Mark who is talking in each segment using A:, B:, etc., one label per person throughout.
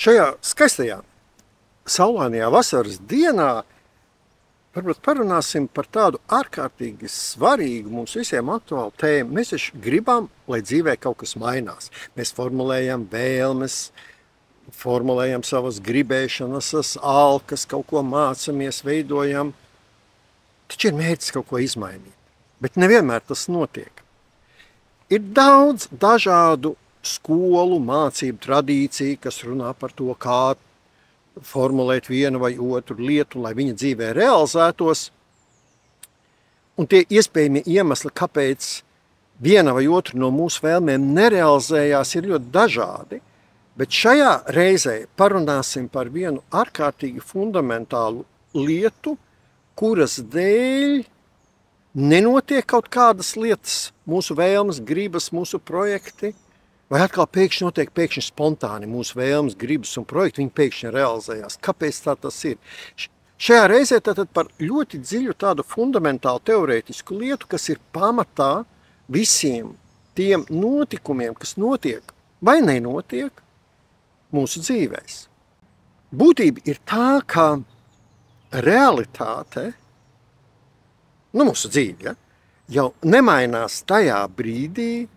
A: Šajā skaistajā, saulainajā vasaras dienā varbūt parunāsim par tādu ārkārtīgi svarīgu mums visiem aktuālu tēmu. Mēs taču gribam, lai dzīvē kaut kas mainās. Mēs formulējam vēlmes, formulējam savas gribēšanas, alkas, kaut ko mācamies, veidojam. Taču ir mērķis kaut ko izmainīt. Bet nevienmēr tas notiek. Ir daudz dažādu skolu, mācību tradīciju, kas runā par to, kā formulēt vienu vai otru lietu, lai viņa dzīvē realizētos. Un tie iespējamie iemesli, kāpēc viena vai otra no mūsu vēlmēm nerealizējās, ir ļoti dažādi. Bet šajā reizē parunāsim par vienu ārkārtīgi fundamentālu lietu, kuras dēļ nenotiek kaut kādas lietas, mūsu vēlmes, gribas, mūsu projekti, vai atkal pēkšņi spontāni mūsu vēlmes, gribas un projekti, viņi pēkšņi realizējās. Kāpēc tā tas ir? Šajā reizē tātad par ļoti dziļu tādu fundamentālu teorētisku lietu, kas ir pamatā visiem tiem notikumiem, kas notiek vai nenotiek mūsu dzīvēs. Būtība ir tā, ka realitāte, mūsu dzīve, jau nemainās tajā brīdī,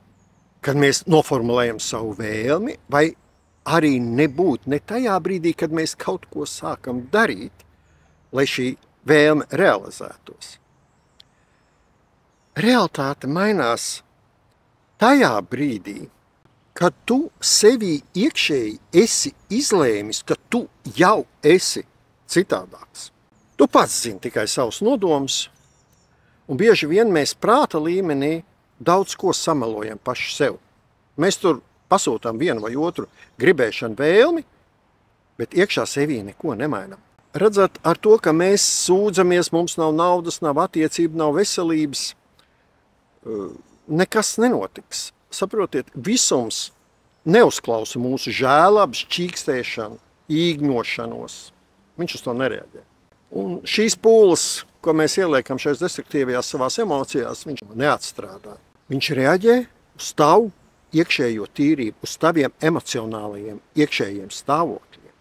A: kad mēs noformulējam savu vēlmi, vai arī nebūtu ne tajā brīdī, kad mēs kaut ko sākam darīt, lai šī vēlme realizētos. Realitāte mainās tajā brīdī, kad tu sevī iekšēji esi izlēmis, ka tu jau esi citādāks. Tu pats zini tikai savus nodomus, un bieži vien mēs prāta līmenī daudz ko samelojam paši sev. Mēs tur pasūtām vienu vai otru gribēšanu vēlmi, bet iekšā sevī neko nemainam. Redzat, ar to, ka mēs sūdzamies, mums nav naudas, nav attiecību, nav veselības, nekas nenotiks. Saprotiet, visums neuzklausa mūsu žēlabas, čīkstēšanu, īgņošanos. Viņš uz to nereaģē. Un šīs pūles, ko mēs ieliekam šajās destruktīvajās savās emocijās, viņš neatstrādā. Viņš reaģē uz tavu iekšējo tīrību, uz taviem emocionālajiem iekšējiem stāvokļiem.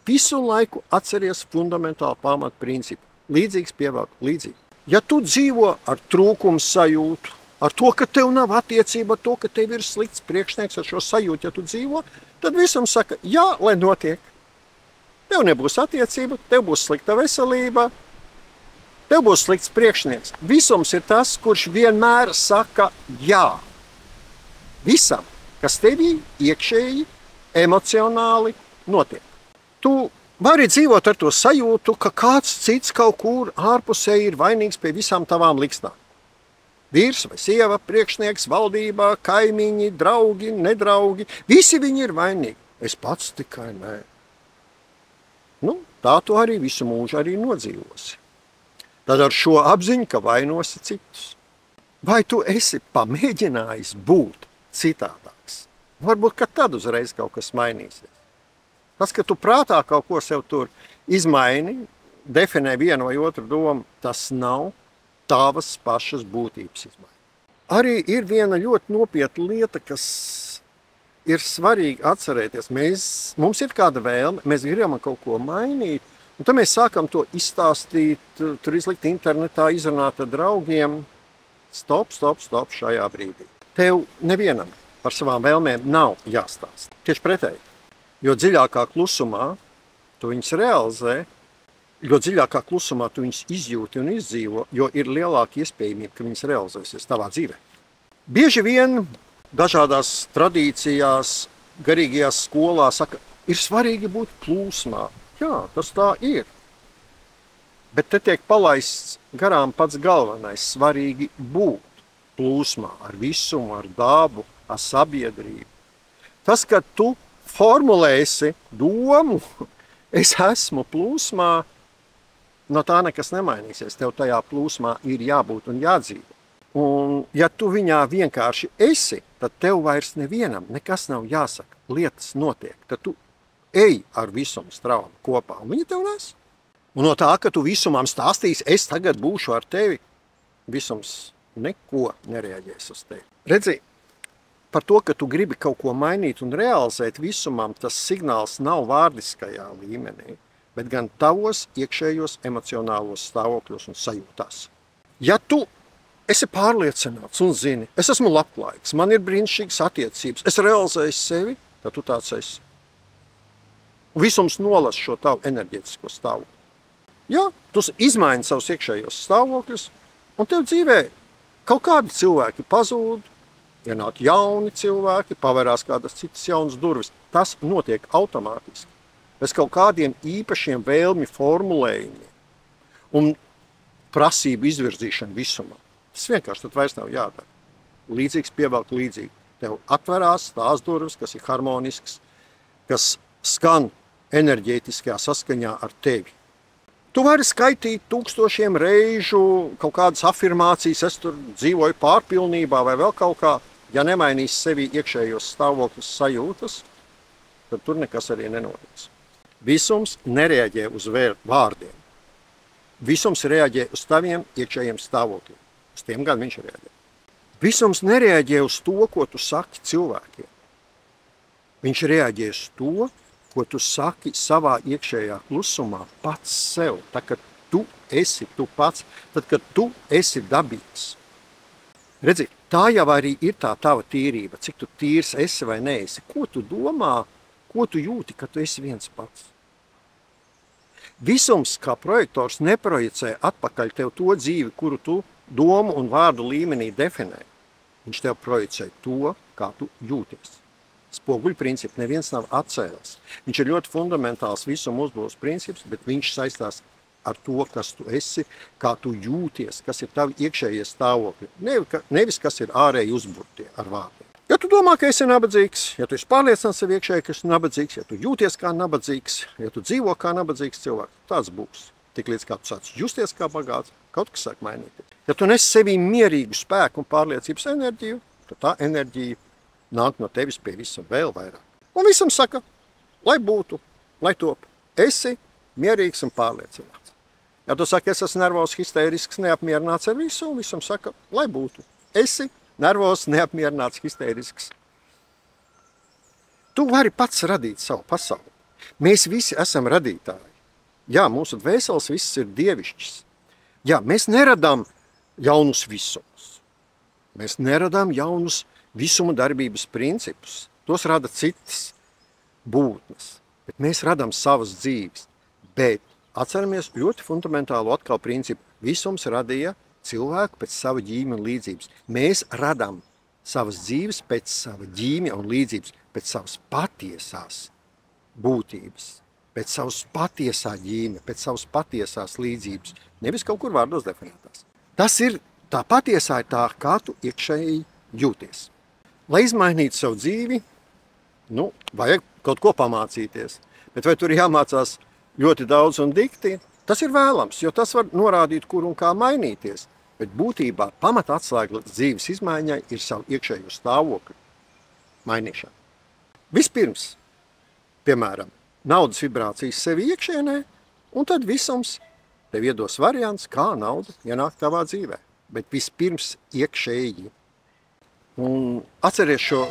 A: Visu laiku atceries fundamentālu pamatprincipu. Līdzīgs pievelk līdzīgi. Ja tu dzīvo ar trūkumu sajūtu, ar to, ka tev nav attiecība, ar to, ka tev ir slikts priekšnieks, ar šo sajūtu, ja tu dzīvo, tad visam saka, jā, lai notiek. Tev nebūs attiecība, tev būs slikta veselība, tev būs slikts priekšnieks. Visums ir tas, kurš vienmēr saka jā. Visam, kas tevī iekšēji, emocionāli notiek. Tu vari dzīvot ar to sajūtu, ka kāds cits kaut kur ārpusē ir vainīgs pie visām tavām liksnām. Vīrs vai sieva, priekšnieks, valdībā, kaimiņi, draugi, nedraugi, visi viņi ir vainīgi. Es pats tikai nē. Tā tu arī visu mūžu arī nodzīvosi. Tad ar šo apziņu, ka vainosi citus. Vai tu esi pamēģinājis būt citādāks? Varbūt, ka tad uzreiz kaut kas mainīsies. Tas, ka tu prātā kaut ko sev tur izmaini, definē vienu vai otru domu, tas nav tavas pašas būtības izmaiņa. Arī ir viena ļoti nopietna lieta, kas ir svarīgi atcerēties. Mums ir kāda vēlme, mēs gribam kaut ko mainīt, un tad mēs sākam to izstāstīt, tur izlikt internetā, izrunāt ar draugiem. Stop šajā brīdī. Tev nevienam par savām vēlmēm nav jāstāst. Tieši pretēji. Jo dziļākā klusumā tu viņus realizē, jo dziļākā klusumā tu viņus izjūti un izdzīvo, jo ir lielāka iespējamība, ka viņas realizēsies tavā dzīvē. Bieži vien dažādās tradīcijās, garīgajās skolās saka, ir svarīgi būt plūsmā. Jā, tas tā ir. Bet te tiek palaists garām pats galvenais, svarīgi būt plūsmā ar visumu, ar dabu, ar sabiedrību. Tas, ka tu formulēsi domu, es esmu plūsmā, no tā nekas nemainīsies. Tev tajā plūsmā ir jābūt un jādzīvo. Un ja tu viņā vienkārši esi, tad tev vairs nevienam nekas nav jāsaka. Lietas notiek, tad tu ej ar visumu straumu kopā, un viņa tev nes. Un no tā, ka tu visumam stāstīsi, es tagad būšu ar tevi, visums neko nereaģēs uz tevi. Redzi, par to, ka tu gribi kaut ko mainīt un realizēt visumam, tas signāls nav vārdiskajā līmenī, bet gan tavos iekšējos emocionālos stāvokļos un sajūtās. Ja tu esi pārliecināts un zini, es esmu labklājīgs, man ir brīnišķīgas attiecības, es realizēju sevi, tad tu tāds esi. Visums nolas šo tavu enerģētisko stāvokli. Jā, tu izmaini savus iekšējos stāvokļus, un tev dzīvē kaut kādi cilvēki pazūd, ienāk jauni cilvēki, pavērās kādas citas jaunas durvis. Tas notiek automātiski, bez kaut kādiem īpašiem vēlmi formulējumiem un prasību izvirzīšanu visumā. Tas vienkārši tad vairs nav jādara. Līdzīgs pievelk līdzīgi. Tev atverās tās durvis, kas ir harmonisks, kas skan enerģētiskajā saskaņā ar tevi. Tu vari skaitīt tūkstošiem reižu kaut kādas afirmācijas, es tur dzīvoju pārpilnībā vai vēl kaut kā. Ja nemainīs sevi iekšējos stāvokļus sajūtas, tad tur nekas arī nenotiks. Visums nereaģē uz vārdiem. Visums reaģē uz taviem iekšējiem stāvokļiem. Uz tiem gan viņš reaģē. Visums nereaģē uz to, ko tu saki cilvēkiem. Viņš reaģē uz to, ko tu saki savā iekšējā klusumā pats sev. Tad, kad tu esi tu pats, tad, kad tu esi dabīgs. Redzi, tā jau arī ir tā tava tīrība, cik tu tīrs esi vai neesi. Ko tu domā, ko tu jūti, ka tu esi viens pats? Visums kā projektors neprojicē atpakaļ tev to dzīvi, kuru tu domu un vārdu līmenī definē. Viņš tev projicē to, kā tu jūties. Spoguļu principu neviens nav atcēlis. Viņš ir ļoti fundamentāls visuma uzbūves princips, bet viņš saistās ar to, kas tu esi, kā tu jūties, kas ir tavi iekšējie stāvokļi. Nevis, kas ir ārēji uzburtie ar vārdiem. Ja tu domā, ka esi nabadzīgs, ja tu esi pārliecināts sev iekšēji, ka esi nabadzīgs, ja tu jūties kā nabadzīgs, ja tu dzīvo kā nabadzīgs cilvēks, tāds būs. Tik līdz kā tu sāc justies kā bagāts, kaut kas sāk mainīties. Ja tu nesi sevī mierīgu spēku un pārliecības enerģiju, tad tā enerģija nāk no tevis pie visam vēl vairāk. Un visam saka, lai būtu, lai top, esi mierīgs un pārliecināts. Ja tu saki, es esmu nervos, histērisks, neapmierināts ar visu, un visam saka, lai būtu, esi nervos, neapmierināts, histērisks. Tu vari pats radīt savu pasauli. Mēs visi esam radītāji. Jā, mūsu dvēseles viss ir dievišķis. Jā, mēs neradām jaunus visumus. Mēs neradām jaunus visuma darbības principus. Tos rada citas būtnes. Bet mēs radām savas dzīves. Bet atceramies ļoti fundamentālu atkal principu. Visums radīja cilvēku pēc sava ģīmja un līdzības. Mēs radām savas dzīves pēc sava ģīmja un līdzības, pēc savas patiesās būtības, pēc savas patiesā ģīmja, pēc savas patiesās līdzības. Nevis kaut kur vārdos definētās. Tas ir, tā patiesā ir tā, kā tu iekšēji jūties. Lai izmainītu savu dzīvi, vajag kaut ko pamācīties. Bet vai tur jāmācās ļoti daudz un dikti? Tas ir vēlams, jo tas var norādīt, kur un kā mainīties. Bet būtībā pamata atslēga dzīves izmaiņai ir savu iekšējo stāvokli mainīšana. Vispirms, piemēram, naudas vibrācijas sevi iekšienē, un tad visums tev iedos variants, kā nauda ienāk tavā dzīvē. Bet vispirms iekšēji. Un atceries šo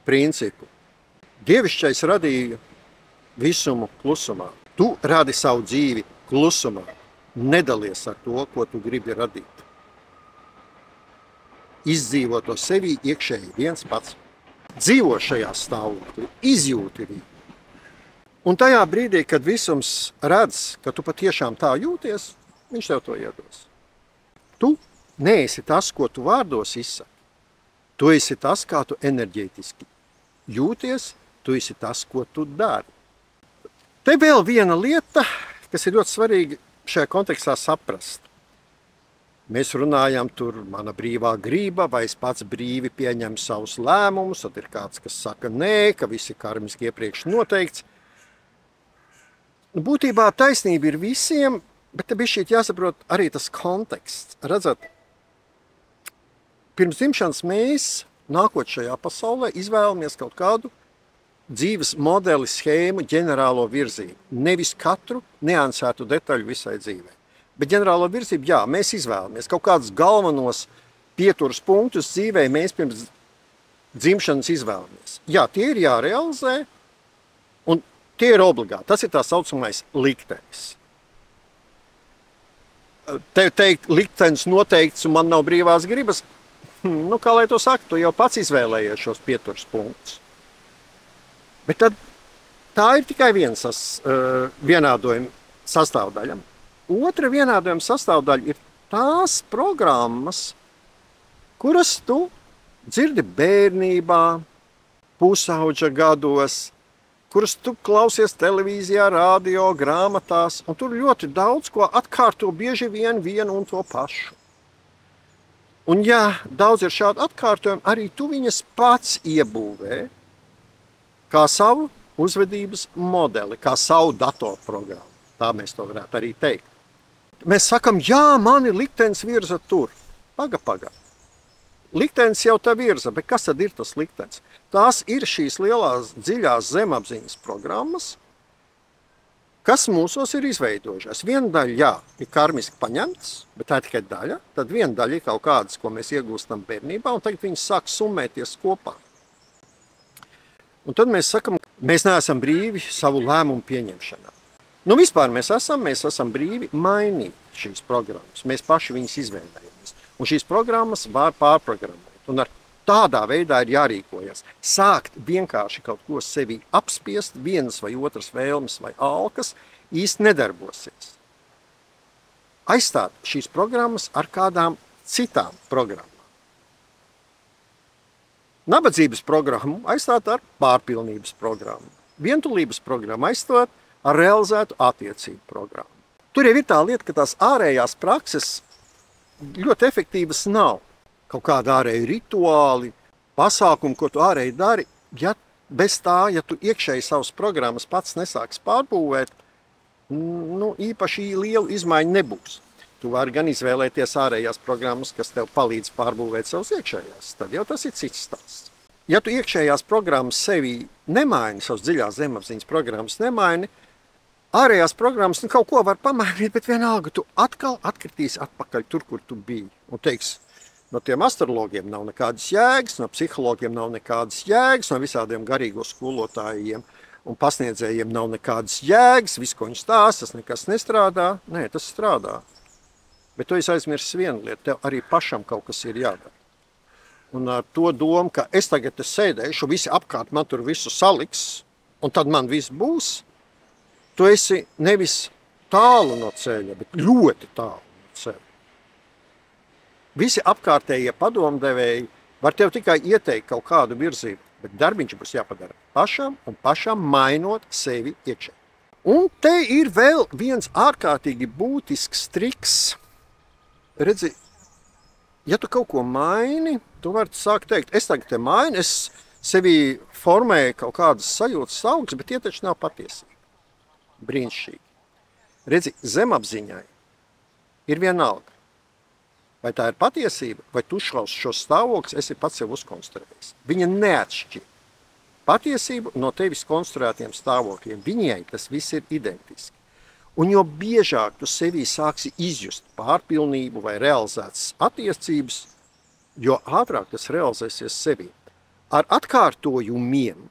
A: principu. Dievišķais radīja visumu klusumā. Tu radi savu dzīvi klusumā. Nedalies ar to, ko tu gribi radīt. Izdzīvo to sevī iekšēji viens pats. Dzīvo šajā stāvoklī, izjūti viņu. Un tajā brīdī, kad visums redz, ka tu patiešām tā jūties, viņš tev to iedos. Tu neesi tas, ko tu vārdos izsaki. Tu esi tas, kā tu enerģētiski jūties, tu esi tas, ko tu dari. Te vēl viena lieta, kas ir ļoti svarīga šajā kontekstā saprast. Mēs runājam tur mana brīvā grība, vai es pats brīvi pieņemu savus lēmumus, tad ir kāds, kas saka nē, ka viss ir karmiski iepriekš noteikts. Būtībā taisnība ir visiem, bet te bišķīt jāsaprot arī tas konteksts. Redzat, pirms dzimšanas mēs, nākot šajā pasaulē, izvēlamies kaut kādu dzīves modeli, schēmu, ģenerālo virzību. Nevis katru neansētu detaļu visai dzīvē. Bet ģenerālo virzību, jā, mēs izvēlamies kaut kādus galvenos pieturas punktus dzīvē. Mēs pirms dzimšanas izvēlamies. Jā, tie ir jārealizē, un tie ir obligāti. Tas ir tā saucamais liktenis. Tev teikt, liktenis noteikts, un man nav brīvās gribas, nu, kā lai to saka, tu jau pats izvēlējies šos pieturas punktus. Bet tad tā ir tikai viens vienādojuma sastāvdaļa. Otra vienādojuma sastāvdaļa ir tās programmas, kuras tu dzirdi bērnībā, pusauģa gados, kuras tu klausies televīzijā, radio, grāmatās, un tur ļoti daudz ko atkārto bieži vienu un to pašu. Un ja daudz ir šādu atkārtojumu, arī tu viņas pats iebūvē kā savu uzvedības modeli, kā savu datorprogrammu. Tā mēs to varētu arī teikt. Mēs sakam, jā, mani liktenis virza tur. Paga. Liktenis jau tā virza, bet kas tad ir tas liktenis? Tās ir šīs lielās, dziļās zemapziņas programmas, kas mūsos ir izveidojušās. Viena daļa, jā, ir karmiski paņemts, bet tā ir tikai daļa. Tad viena daļa ir kaut kādas, ko mēs iegūstam bērnībā, un tagad viņas sāk summēties kopā. Un tad mēs sakam, mēs neesam brīvi savu lēmumu pieņemšanā. Nu, vispār mēs esam brīvi mainīt šīs programmas. Mēs paši viņas izvēlējamies. Un šīs programmas var pārprogrammēt. Un ar tādā veidā ir jārīkojas. Sākt vienkārši kaut ko sevi apspiest, vienas vai otras vēlmes vai alkas, īsti nedarbosies. Aizstāt šīs programmas ar kādām citām programmām. Nabadzības programmu aizstāt ar pārpilnības programmu. Vientulības programmu aizstāt ar realizētu attiecību programmu. Tur jau ir tā lieta, ka tās ārējās prakses ļoti efektīvas nav. Kaut kādi ārēji rituāli, pasākumi, ko tu ārēji dari, ja bez tā, ja tu iekšēji savas programmas pats nesāks pārbūvēt, nu, īpaši lielu izmaiņu nebūs. Tu vari gan izvēlēties ārējās programmas, kas tev palīdz pārbūvēt savus iekšējās, tad jau tas ir cits stāsts. Ja tu iekšējās programmas sevi nemaini, savas dziļās zemapziņas programmas nemaini, ārējās programmas kaut ko var pamainīt, bet vienalga tu atkal atkritīsi atpakaļ tur, kur tu biji. Un teiks, no tiem astrologiem nav nekādas jēgas, no psihologiem nav nekādas jēgas, no visādiem garīgo skolotājiem un pasniedzējiem nav nekādas jēgas, viss, ko viņi stāsta, tas nekas nestrādā. Nē, tas strādā. Bet tu esi aizmirsis vienu lietu, tev arī pašam kaut kas ir jādara. Un ar to domu, ka es tagad sēdēšu, visi apkārt man tur visu saliks, un tad man viss būs, tu esi nevis tālu no ceļa, bet ļoti tālu no ceļa. Visi apkārtējie padomdevēji var tev tikai ieteikt kaut kādu virzību, bet darbiņš būs jāpadara pašam un pašam mainot sevi iekšē. Un te ir vēl viens ārkārtīgi būtisks triks. Redzi, ja tu kaut ko maini, tu vari sākt teikt, es tagad te mainu, es sevi formēju kaut kādas sajūtas augstas, bet tie taču nav patiesība. Brīnišķīgi. Redzi, zemapziņai ir vienalga. Vai tā ir patiesība, vai tu šos stāvokļus esi pats sev uzkonstruējis. Viņa neatšķir patiesību no tevis konstruētiem stāvokļiem. Viņai tas viss ir identiski. Un jo biežāk tu sevī sāksi izjust pārpilnību vai realizētas attiecības, jo ātrāk tas realizēsies sevī. Ar atkārtojumiem,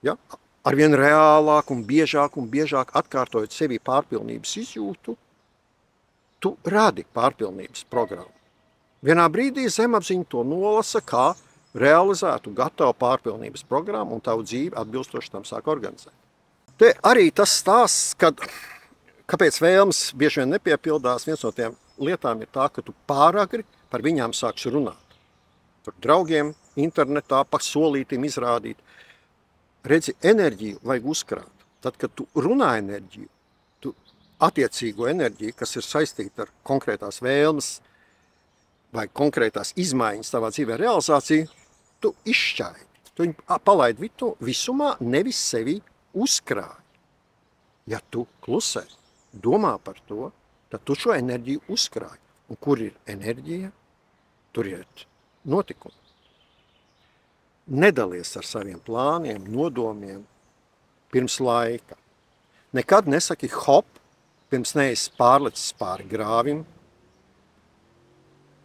A: ja, arvien reālāk un biežāk atkārtojot sevī pārpilnības izjūtu, tu radi pārpilnības programmu. Vienā brīdī zemapziņa to nolasa kā realizētu gatavu pārpilnības programmu un tavu dzīvi atbilstoši tam sāk organizēt. Te arī tas stāsts, kāpēc vēlmes bieži vien nepiepildās, viens no tiem lietām ir tā, ka tu pāragri par viņām sāks runāt. Tur draugiem, internetā, pa solītim izrādīt. Redzi, enerģiju vajag uzkrāt. Tad, kad tu runā enerģiju, tu attiecīgo enerģiju, kas ir saistīta ar konkrētās vēlmes vai konkrētās izmaiņas tavā dzīvē realizāciju, tu izšķaidi. Tu viņu palaidi visumā, nevis sevi uzkrāj. Ja tu klusē, domā par to, tad tu šo enerģiju uzkrāj. Un kur ir enerģija, tur ir notikumi. Nedalies ar saviem plāniem, nodomiem pirms laika. Nekad nesaki hop, pirms neesi pārlecis pāri grāvim,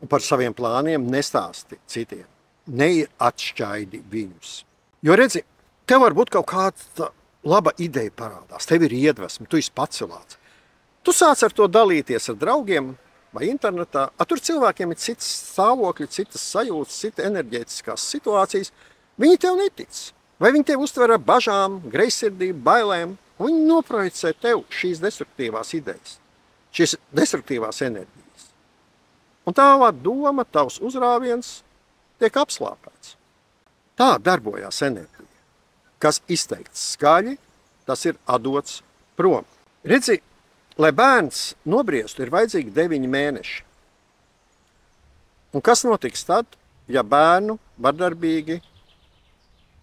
A: un par saviem plāniem nestāsti citiem. neatšķaidi viņus. Jo redzi, tev varbūt kaut kāda laba ideja parādās, tev ir iedvesma, tu esi pacelāts. Tu sāc ar to dalīties ar draugiem vai internetā, tur cilvēkiem ir cits stāvokļi, citas sajūtas, cita enerģētiskās situācijas. Viņi tev netic, vai viņi tev uztver ar bažām, greizsirdību, bailēm, un viņi noprojicē tev šīs destruktīvās idejas, šīs destruktīvās enerģijas. Un tava doma, tavs uzrāviens tiek apslāpēts. Tā darbojās enerģija. Kas izteikts skaļi, tas ir atdots prom. Redzi, lai bērns nobriestu, ir vajadzīgi 9 mēneši. Un kas notiks tad, ja bērnu vardarbīgi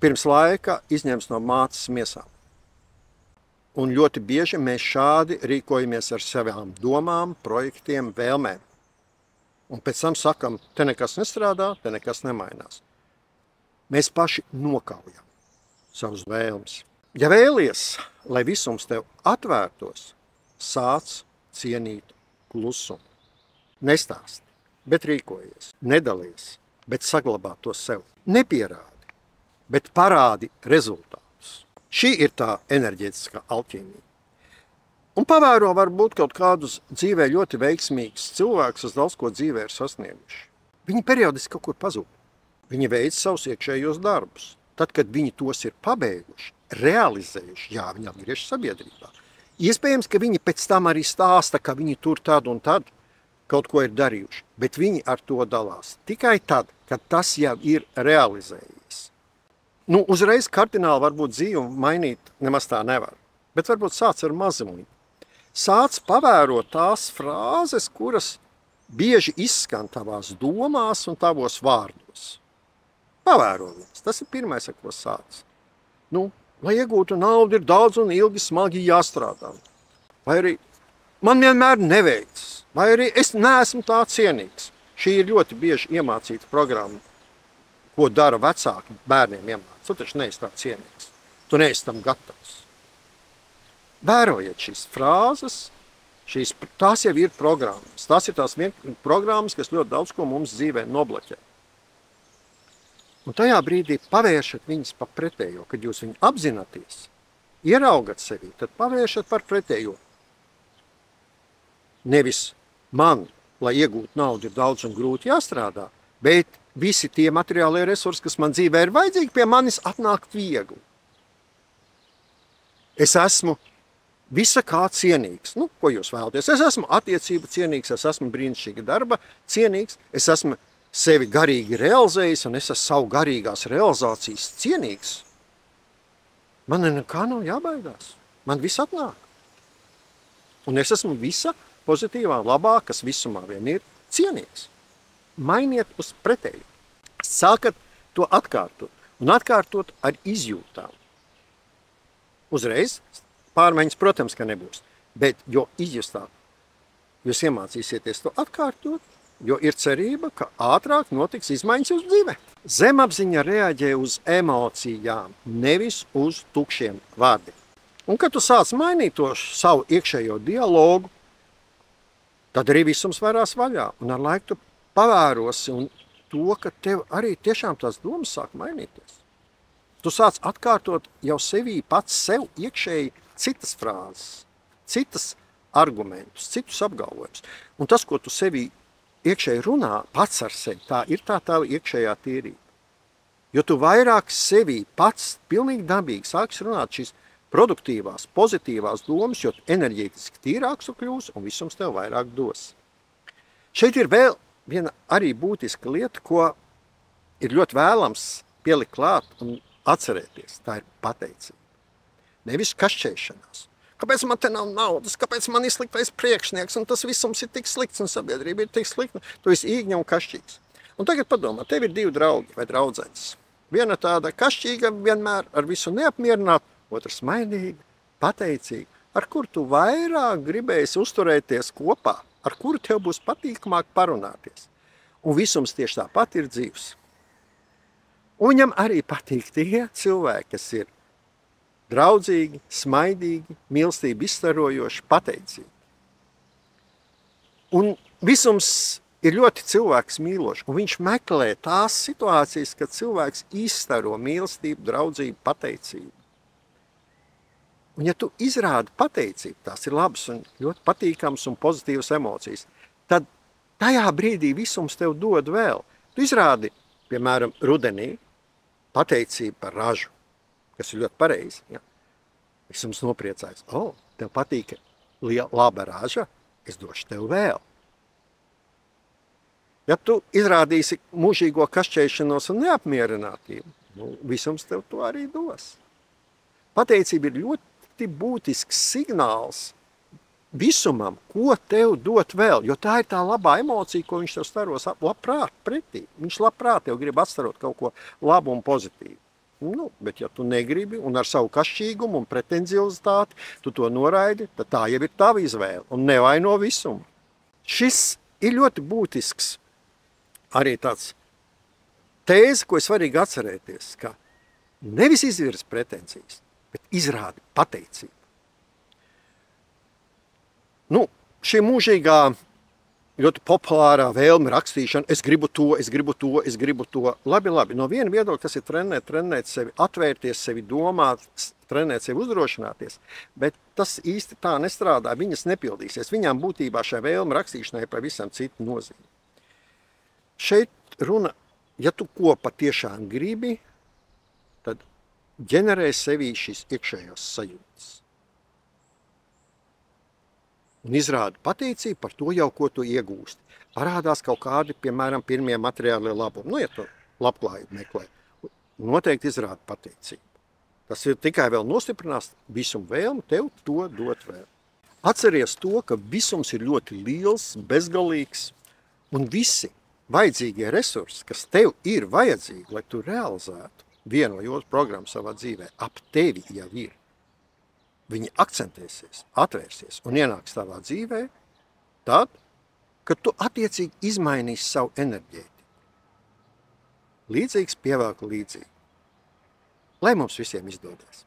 A: pirms laika izņems no mātes miesām? Un ļoti bieži mēs šādi rīkojamies ar savām domām, projektiem, vēlmēm. Un pēc tam sakam, te nekas nestrādā, te nekas nemainās. Mēs paši nokaujam savus vēlmes. Ja vēlies, lai visums tev atvērtos, sāc cienīt klusumu. Nestāsti, bet rīkojies. Nedalies, bet saglabā to sev. Nepierādi, bet parādi rezultātus. Šī ir tā enerģētiskā alķīmija. Un pavēro varbūt kaut kādus dzīvē ļoti veiksmīgus cilvēkus, kas daudz ko dzīvē ir sasnieguši. Viņi periodiski kaut kur pazūd. Viņi veic savus iekšējos darbus. Tad, kad viņi tos ir pabeiguši, realizējuši, jā, viņi atgriež sabiedrībā. Iespējams, ka viņi pēc tam arī stāsta, ka viņi tur tad un tad kaut ko ir darījuši, bet viņi ar to dalās tikai tad, kad tas jau ir realizējies. Nu, uzreiz kardināli varbūt dzīvi mainīt nemaz tā nevar, bet varbūt sāc ar mazumu. Sāc pavērot tās frāzes, kuras bieži izskan tavās domās un tavos vārdos. Pavēro viņas, tas ir pirmais, ar ko sāc. Nu, lai iegūtu naudu, ir daudz un ilgi smagi jāstrādā. Vai arī man vienmēr neveicas, vai arī es neesmu tā cienīgs. Šī ir ļoti bieži iemācīta programma, ko dara vecāki bērniem iemācīt. Tu taču neesi tā cienīgs, tu neesi tam gatavs. Vērojiet šīs frāzes, tās jau ir programmas. Tās ir tās programmas, kas ļoti daudz ko mums dzīvē nobloķē. Un tajā brīdī pavēršat viņas pa pretējo, kad jūs viņu apzināties, ieraugat sevi, tad pavēršat par pretējo. Nevis man, lai iegūtu naudu, ir daudz un grūti jāstrādā, bet visi tie materiālie resursi, kas man dzīvē ir vajadzīgi, pie manis atnāk viegli. Es esmu visa kā cienīgs. Nu, ko jūs vēlaties? Es esmu attiecība cienīgs, es esmu brīnišķīga darba cienīgs, es esmu sevi garīgi realizējis un es esmu savu garīgās realizācijas cienīgs. Man nekā nav jābaidās. Man viss atnāk. Un es esmu visa pozitīvā, labā, kas visumā vien ir cienīgs. Mainiet uz pretēju. Sākat to atkārtot un atkārtot ar izjūtām. Uzreiz pārmaiņas, protams, ka nebūs, bet jo izjustāk jūs iemācīsieties to atkārtot, jo ir cerība, ka ātrāk notiks izmaiņas jūsu dzīvē. Zemapziņa reaģē uz emocijām, nevis uz tukšiem vārdiem. Un, kad tu sāc mainīt to savu iekšējo dialogu, tad arī visums vairās vaļā. Un ar laiku tu pavērosi un to, ka tev arī tiešām tās domas sāk mainīties. Tu sāc atkārtot jau sevī pats sev iekšēji citas frāzes, citas argumentus, citus apgalvojumus. Un tas, ko tu sevī iekšēji runā pats ar sevi, tā ir tā tava iekšējā tīrība. Jo tu vairāk sevī pats pilnīgi dabīgi sāks runāt šīs produktīvās, pozitīvās domas, jo enerģētiski tīrāks tu kļūsi un visums tev vairāk dos. Šeit ir vēl viena arī būtiska lieta, ko ir ļoti vēlams pielikt klāt un atcerēties. Tā ir pateicība. Nevis kašķēšanās. Kāpēc man te nav naudas? Kāpēc man ir sliktais priekšnieks? Un tas visums ir tik slikts un sabiedrība ir tik slikta. Tu esi īgņa un kašķīgs. Un tagad padomā, tev ir 2 draugi vai draudzenes. Viena tāda kašķīga vienmēr ar visu neapmierināt, otrs maidīga, pateicīga, ar kur tu vairāk gribēsi uzturēties kopā, ar kuru tev būs patīkamāk parunāties. Un visums tieši tāpat ir dzīvs. Un viņam arī patīk tie cilvēki, kas ir draudzīgi, smaidīgi, mīlestību izstarojoši, pateicīgi. Un visums ir ļoti cilvēks mīlošs, un viņš meklē tās situācijas, kad cilvēks izstaro mīlestību, draudzību, pateicību. Un ja tu izrādi pateicību, tās ir labas un ļoti patīkams un pozitīvas emocijas, tad tajā brīdī visums tev dod vēl. Tu izrādi, piemēram, rudenī pateicību par ražu, kas ir ļoti pareizi. Ja? Visums nopriecājas. Tev patīk laba raža, es došu tev vēl. Ja tu izrādīsi mūžīgo kašķēšanos un neapmierinātību, visums tev to arī dos. Pateicība ir ļoti būtisks signāls visumam, ko tev dot vēl, jo tā ir tā labā emocija, ko viņš tev staros labprāt pretī. Viņš labprāt tev grib atstarot kaut ko labu un pozitīvu. Bet ja tu negribi un ar savu kašķīgumu un pretenziozitāti tu to noraidi, tad tā jau ir tava izvēle un nevaino visumu. Šis ir ļoti būtisks arī tāds tēze, ko ir svarīgi atcerēties, ka nevis izvirz pretenzijas, bet izrādi pateicību. Šī mūžīgā, ļoti populārā vēlme rakstīšana, es gribu to, es gribu to, es gribu to. Labi. No viena viedokļa tas ir trenēt sevi, atvērties sevi, domāt, trenēt sevi, uzdrošināties, bet tas īsti tā nestrādā, viņas nepildīsies. Viņām būtībā šai vēlme rakstīšanai pavisam citu nozīmi. Šeit runa, ja tu ko patiešām gribi, tad ģenerē sevī šīs iekšējās sajūtas. Un izrāda pateicību par to jau, ko tu iegūsti. Parādās kaut kādi, piemēram, pirmie materiālie labumi. Ja tu labklājību meklē, noteikti izrāda pateicību. Tas ir tikai vēl nostiprinās visumu vēlmu tev to dot vēl. Atceries to, ka visums ir ļoti liels, bezgalīgs, un visi vajadzīgie resursi, kas tev ir vajadzīgi, lai tu realizētu vienu vai otru programmu savā dzīvē, ap tevi jau ir. Viņi akcentēsies, atvērsies un ienāks tavā dzīvē tad, kad tu attiecīgi izmainīsi savu enerģētiku. Līdzīgs pievelk līdzīgi. Lai mums visiem izdodas!